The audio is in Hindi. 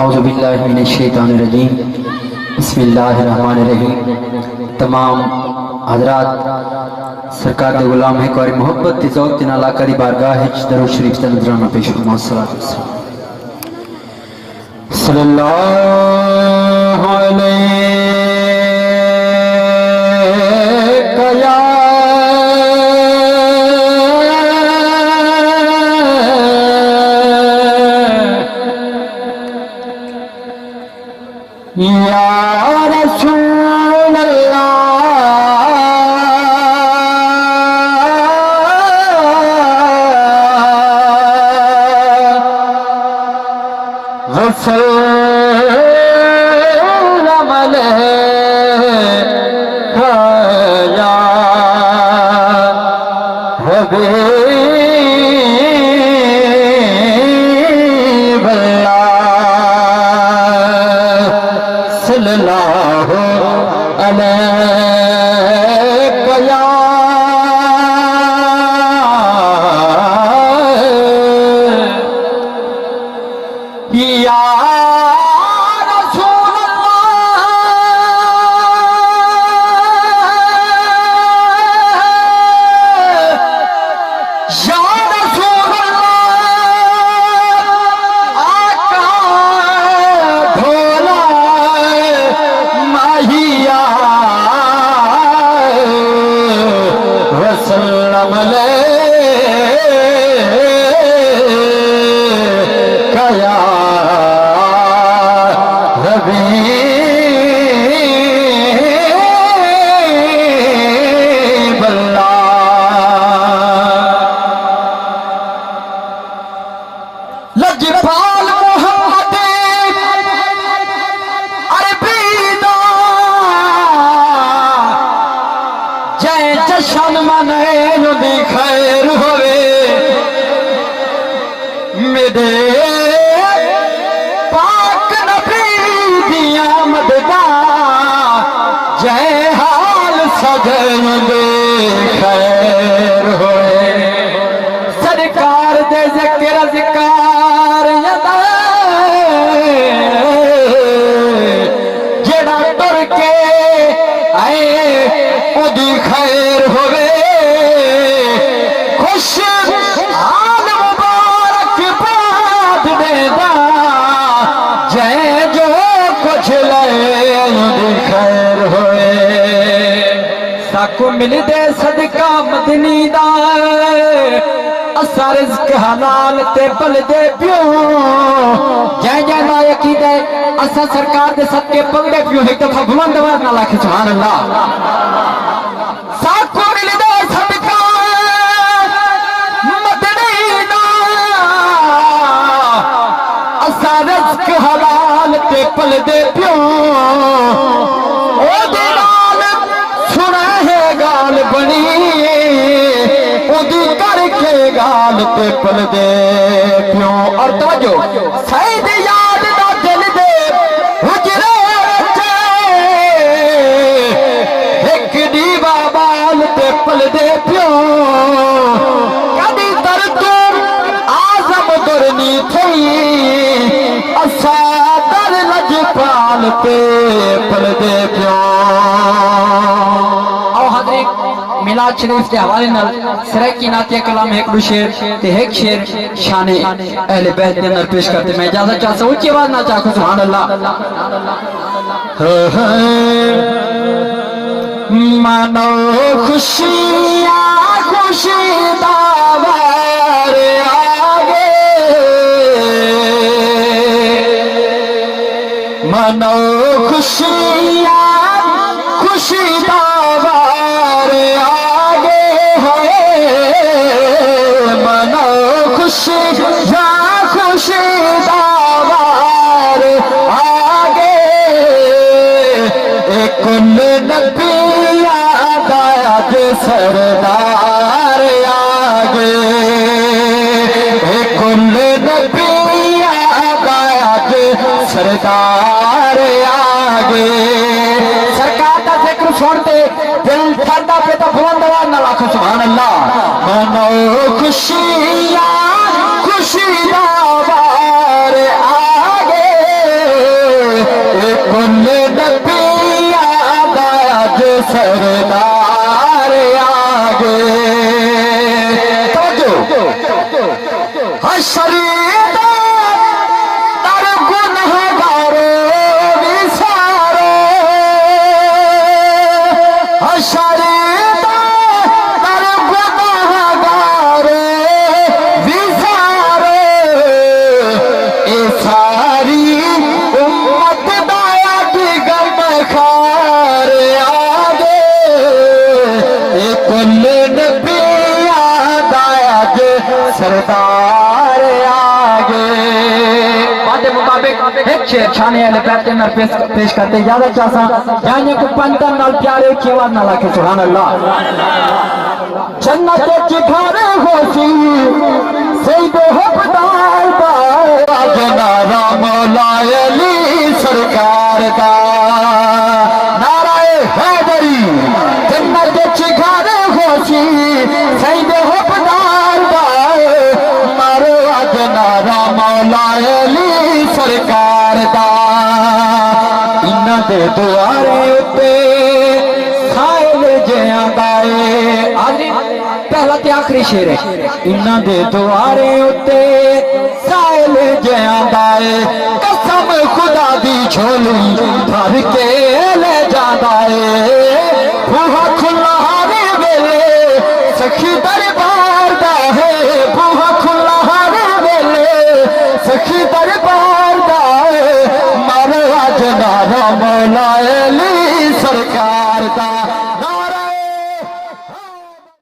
औज़ुबिल्लाहिमिनश्शैतानिर्रजीम बिस्मिल्लाहिर्रहमानिर्रहीम। तमाम हजरात सरकार दे गुलाम है और मोहब्बत दी ज़ौक़ दी नाला करी बारगाह है दरूद शरीफ दा नज़राना पेश फरमा। सल्लल्लाहु अलैका या रसूल अल्लाह वसल्लम अलैका या हबीब अल्लाह सल्लल्लाहु अलैका या रसूल अल्लाह, या रसूल अल्लाह, आका भोला माहिया वसल्लम अलैका या हबीब अल्लाह। लजपाल मोहम्मद अरबी दा जय जशन मने दी खैर होवे मेरे पाक नबी दी आमद दा जय हाल सजन दे खैर होए। सरकार दे ज़िक्र ज़िकार यदा जेड़ा तुर के आए ओदी खैर होवे। खुश हाल मुबारक बाद देदा जय जो कुछ ले ओदी खैर होए। साकू मिलदे सदका मदनी दा असा रिज़्क़ हलाल ते पलदे पियो जय जय नायकी दे असा सरकार दे सदके पगड़े पियो। एक दफा बुलंद आवाज़ नाल आखे सुभान अल्लाह। साकू मिलदे सदका मदनी दा असा रिज़्क़ हलाल ते पलदे पियो ओदे नाल सुना है गाल बनी ओदी करके गाल पे पल दे पियो। और तवज्जो सईद याद दा दिल दे हुजरे एक दीवा बाल पे पल दे पियो। कदी तर तू आजम दुरनी थई असा दर लजपाल पे पल दे पियो। मिलाद शरीफ के हवाले नाल सराकी नातिया कलाम एक दो शेर ते एक शेर शाने अहले बैत के अंदर पेश करते। मैं इजाजत चाहता हूं ऊंची आवाज ना चाहूं सुभान अल्लाह। मानो खुशियां खुशी दावर आगे मानो खुशियां खुशी दावर आगे है मनो खुशी या खुशी दावर आगे कुल नबिया दाद सरदार आगे कुल नबिया दाद सरदार आगे। सरकार का जिक्र छोड़ते दिल ठंडा पे तो बुलंद आवाज ना लाखो सुभान अल्लाह। मनो खुशियां खुशी दावर आगे सरकार आगे। बातें मुताबिक एक शेर छाने वाले पैते में पेश करते ज्यादा चासा यानी को पंतन नाल प्यारे की आवाज ना लाके सुभान अल्लाह। जन्नत के घरे होसी सईद हकदार दा नारा मौला अली सरकार का नाराए हैदरी। जन्नत के घरे होसी सईद हकदार दा नारा मौला अली सरकार दा। इन्हां दे दुआरे उत्ते साहिल जियां गाए। आखिरी पहला ते आखिरी शेर है। इन्हां दे दुआरे उत्ते साहिल जियां गाए। कसम खुदा दी झोली भर के